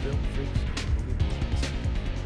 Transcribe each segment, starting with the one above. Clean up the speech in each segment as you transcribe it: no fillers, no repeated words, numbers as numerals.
film freaks and movie buffs.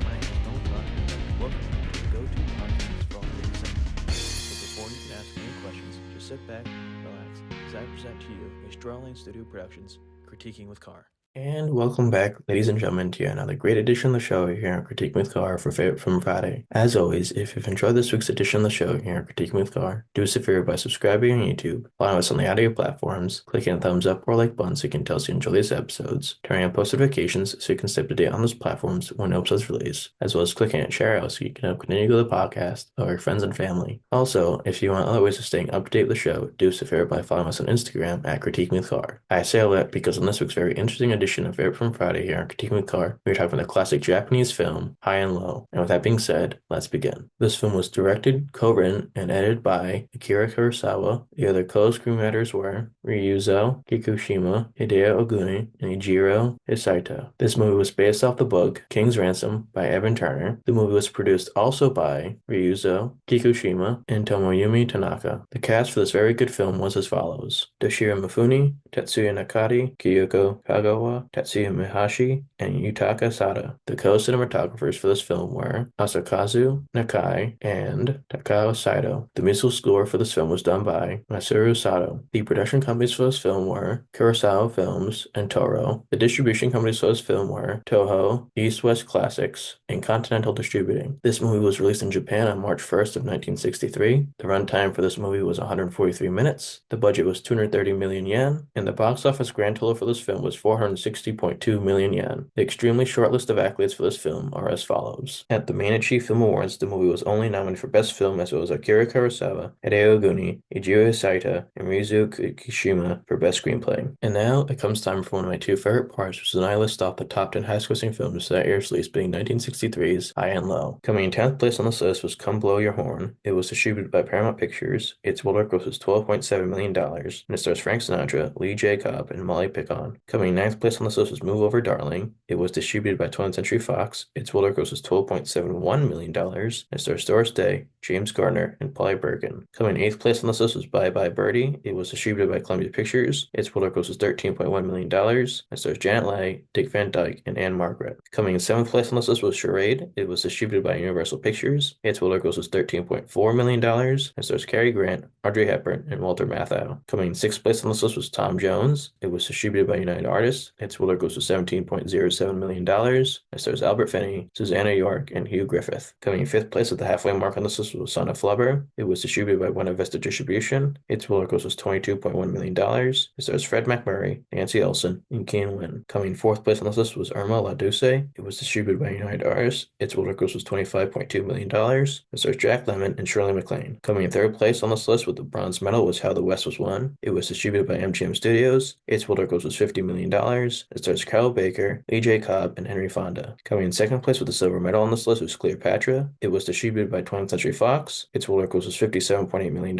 My name is Nolan Carr, and welcome to the go-to podcast for all things cinema. But before you can ask any questions, just sit back, relax, as I present to you a Strawlane Studio Productions Critiquing with Carr. And welcome back, ladies and gentlemen, to another great edition of the show here on Critiquing with Carr for Favorite Film Friday. As always, if you've enjoyed this week's edition of the show here on Critiquing with Carr, do us a favor by subscribing on YouTube, following us on the audio platforms, clicking a thumbs up or like button so you can tell us you enjoy these episodes, turning on post notifications so you can stay up to date on those platforms when new episodes release, as well as clicking on share out so you can help continue to the podcast or your friends and family. Also, if you want other ways of staying up to date with the show, do us a favor by following us on Instagram at Critiquing with Carr. I say all that because on this week's very interesting edition of Favorite Film Friday here on Critiquing with Carr, we're talking the classic Japanese film, High and Low. And with that being said, let's begin. This film was directed, co-written, and edited by Akira Kurosawa. The other co-screenwriters were Ryuzo Kikushima, Hideo Oguni, and Ejiro Hisaito. This movie was based off the book King's Ransom by Evan Turner. The movie was produced also by Ryuzo Kikushima and Tomoyumi Tanaka. The cast for this very good film was as follows: Toshiro Mifune, Tetsuya Nakati, Kyoko Kagawa, Tetsuya Mihashi, and Yutaka Sada. The co-cinematographers for this film were Asakazu Nakai and Takao Saito. The musical score for this film was done by Masaru Sato. The production companies for this film were Kurosawa Films and Toro. The distribution companies for this film were Toho, East West Classics, and Continental Distributing. This movie was released in Japan on March 1st of 1963. The runtime for this movie was 143 minutes. The budget was 230 million yen, and the box office grand total for this film was 460.2 million yen. The extremely short list of accolades for this film are as follows. At the Mainichi Film Awards, the movie was only nominated for Best Film as well as Akira Kurosawa, Hideo Oguni, Ejiro Hisaito, and Ryuzo Kikushima for Best Screenplay. And now it comes time for one of my two favorite parts, which is when I list off the top 10 highest-grossing films that year's release, being 1963's High and Low. Coming in 10th place on this list was Come Blow Your Horn. It was distributed by Paramount Pictures. Its worldwide gross was $12.7 million, and it stars Frank Sinatra, Lee J. Cobb, and Molly Picon. Coming in 9th place on this list was Move Over Darling. It was distributed by 20th Century Fox. Its worldwide gross was $12.71 million, and it stars Doris Day, James Garner, and Polly Bergen. Coming in 8th place on this list was Bye Bye Birdie. It was distributed by Columbia Pictures. Its worldwide gross was $13.1 million, and stars Janet Leigh, Dick Van Dyke, and Anne Margaret. Coming in 7th place on this list was Charade. It was distributed by Universal Pictures. Its worldwide gross was $13.4 million, and stars Cary Grant, Audrey Hepburn, and Walter Matthau. Coming in 6th place on this list was Tom Jones. It was distributed by United Artists. Its worldwide gross was $17.07 million, and stars Albert Finney, Susanna York, and Hugh Griffith. Coming in 5th place at the halfway mark on this list was Son of Flubber. It was distributed by Buena Vista Distribution. Its worldwide gross was $22.1 million. It stars Fred MacMurray, Nancy Olson, and Keen Wynn. Coming in 4th place on this list was Irma La Duce. It was distributed by United Artists. Its worldwide gross was $25.2 million. It stars Jack Lemmon and Shirley MacLaine. Coming in 3rd place on this list with the bronze medal was How the West Was Won. It was distributed by MGM Studios. Its worldwide gross was $50 million. It stars Carol Baker, Lee J. Cobb, and Henry Fonda. Coming in 2nd place with the silver medal on this list was Cleopatra. It was distributed by 20th Century Fox. Its worldwide gross was $57.8 million.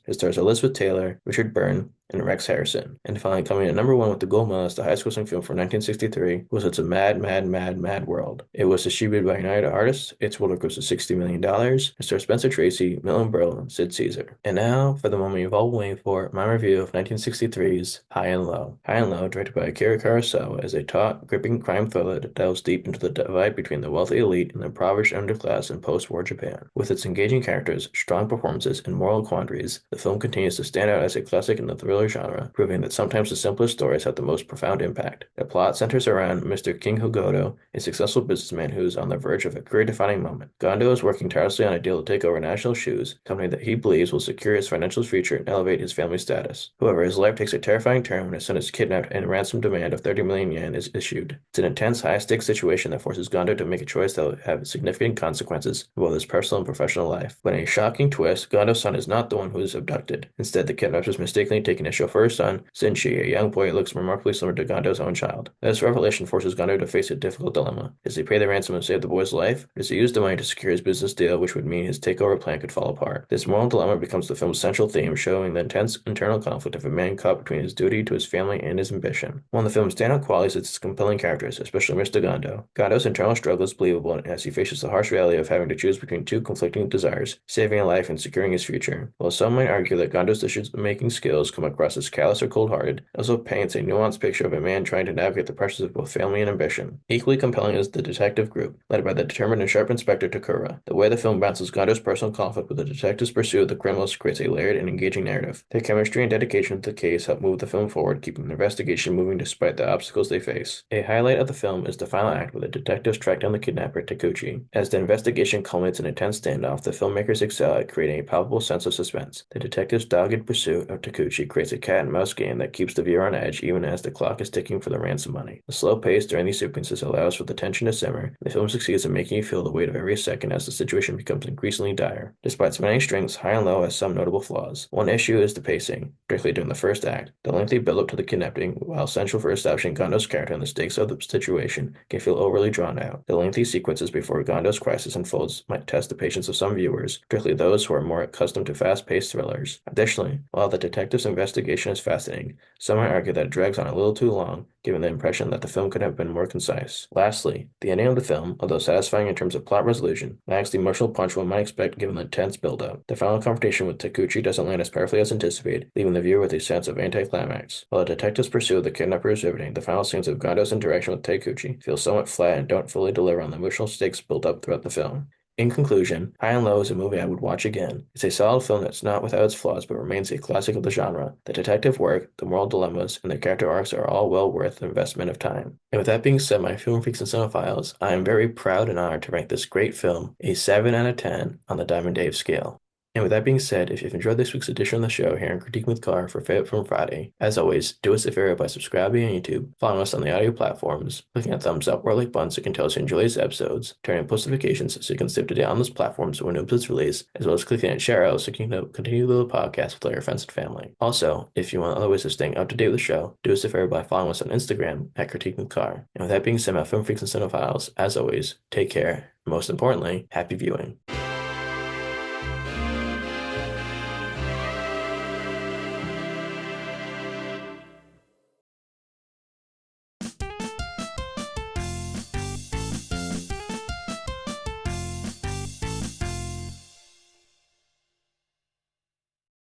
It stars Elizabeth Taylor, Richard Byrne, and Rex Harrison. And finally, coming in number 1 with the gold medal as the highest grossing film for 1963 was It's a Mad, Mad, Mad, Mad World. It was distributed by United Artists. Its worldwide gross was $60 million. It stars Spencer Tracy, Milton Berle, and Sid Caesar. And now, for the moment you've all been waiting for, my review of 1963's High and Low. High and Low, directed by Akira Kurosawa, is a taut, gripping crime thriller that delves deep into the divide between the wealthy elite and the impoverished underclass in post-war Japan. With its engaging characters, strong performances, and moral quandaries, the film continues to stand out as a classic in the thriller genre, proving that sometimes the simplest stories have the most profound impact. The plot centers around Mr. King Hogoto, a successful businessman who is on the verge of a career-defining moment. Gondo is working tirelessly on a deal to take over National Shoes, a company that he believes will secure his financial future and elevate his family's status. However, his life takes a terrifying turn when his son is kidnapped and a ransom demand of 30 million yen is issued. It's an intense, high-stakes situation that forces Gondo to make a choice that will have significant consequences in both his personal and professional life. But in a shocking twist, Gondo's son is not the one who is abducted. Instead, the kidnappers mistakenly taken his chauffeur's son, Shinji, a young boy who looks remarkably similar to Gondo's own child. This revelation forces Gondo to face a difficult dilemma. Does he pay the ransom and save the boy's life, or does he use the money to secure his business deal, which would mean his takeover plan could fall apart? This moral dilemma becomes the film's central theme, showing the intense internal conflict of a man caught between his duty to his family and his ambition. One of the film's standout qualities is its compelling characters, especially Mr. Gondo. Gondo's internal struggle is believable as he faces the harsh reality of having to choose between two conflicting desires, saving a life and securing his future. While some might argue that Gondo's decision-making skills come across as callous or cold-hearted, it also paints a nuanced picture of a man trying to navigate the pressures of both family and ambition. Equally compelling is the detective group, led by the determined and sharp Inspector Takura. The way the film balances Gando's personal conflict with the detective's pursuit of the criminals creates a layered and engaging narrative. Their chemistry and dedication to the case help move the film forward, keeping the investigation moving despite the obstacles they face. A highlight of the film is the final act where the detectives track down the kidnapper, Takuchi. As the investigation culminates in a tense standoff, the filmmakers excel at creating a palpable sense of suspense. The detective's dogged pursuit of Takuchi creates a cat-and-mouse game that keeps the viewer on edge even as the clock is ticking for the ransom money. The slow pace during these sequences allows for the tension to simmer, and the film succeeds in making you feel the weight of every second as the situation becomes increasingly dire. Despite its many strengths, High and Low has some notable flaws. One issue is the pacing, particularly during the first act. The lengthy build-up to the kidnapping, while essential for establishing Gando's character and the stakes of the situation, can feel overly drawn out. The lengthy sequences before Gando's crisis unfolds might test the patience of some viewers, particularly those who are more accustomed to fast-paced thrillers. Additionally, while the detective's investigation is fascinating, some might argue that it drags on a little too long, giving the impression that the film could have been more concise. Lastly, the ending of the film, although satisfying in terms of plot resolution, lacks the emotional punch one might expect given the intense build-up. The final confrontation with Takuchi doesn't land as powerfully as anticipated, leaving the viewer with a sense of anticlimax. While the detective's pursuit of the kidnapper is riveting, the final scenes of Gando's interaction with Takuchi feel somewhat flat and don't fully deliver on the emotional stakes built up throughout the film. In conclusion, High and Low is a movie I would watch again. It's a solid film that's not without its flaws but remains a classic of the genre. The detective work, the moral dilemmas, and the character arcs are all well worth the investment of time. And with that being said, my film freaks and cinephiles, I am very proud and honored to rank this great film a 7 out of 10 on the Diamond Dave scale. And with that being said, if you've enjoyed this week's edition of the show here on Critique with Carr for Favorite Film Friday, as always, do us a favor by subscribing on YouTube, following us on the audio platforms, clicking on thumbs up or like buttons so you can tell us you enjoy these episodes, turning on post notifications so you can stay up to date on this platform so when new episodes release, as well as clicking on share out so you can continue the podcast with all your friends and family. Also, if you want other ways of staying up to date with the show, do us a favor by following us on Instagram at Critique with Carr. And with that being said, my film freaks and cinephiles, as always, take care, and most importantly, happy viewing.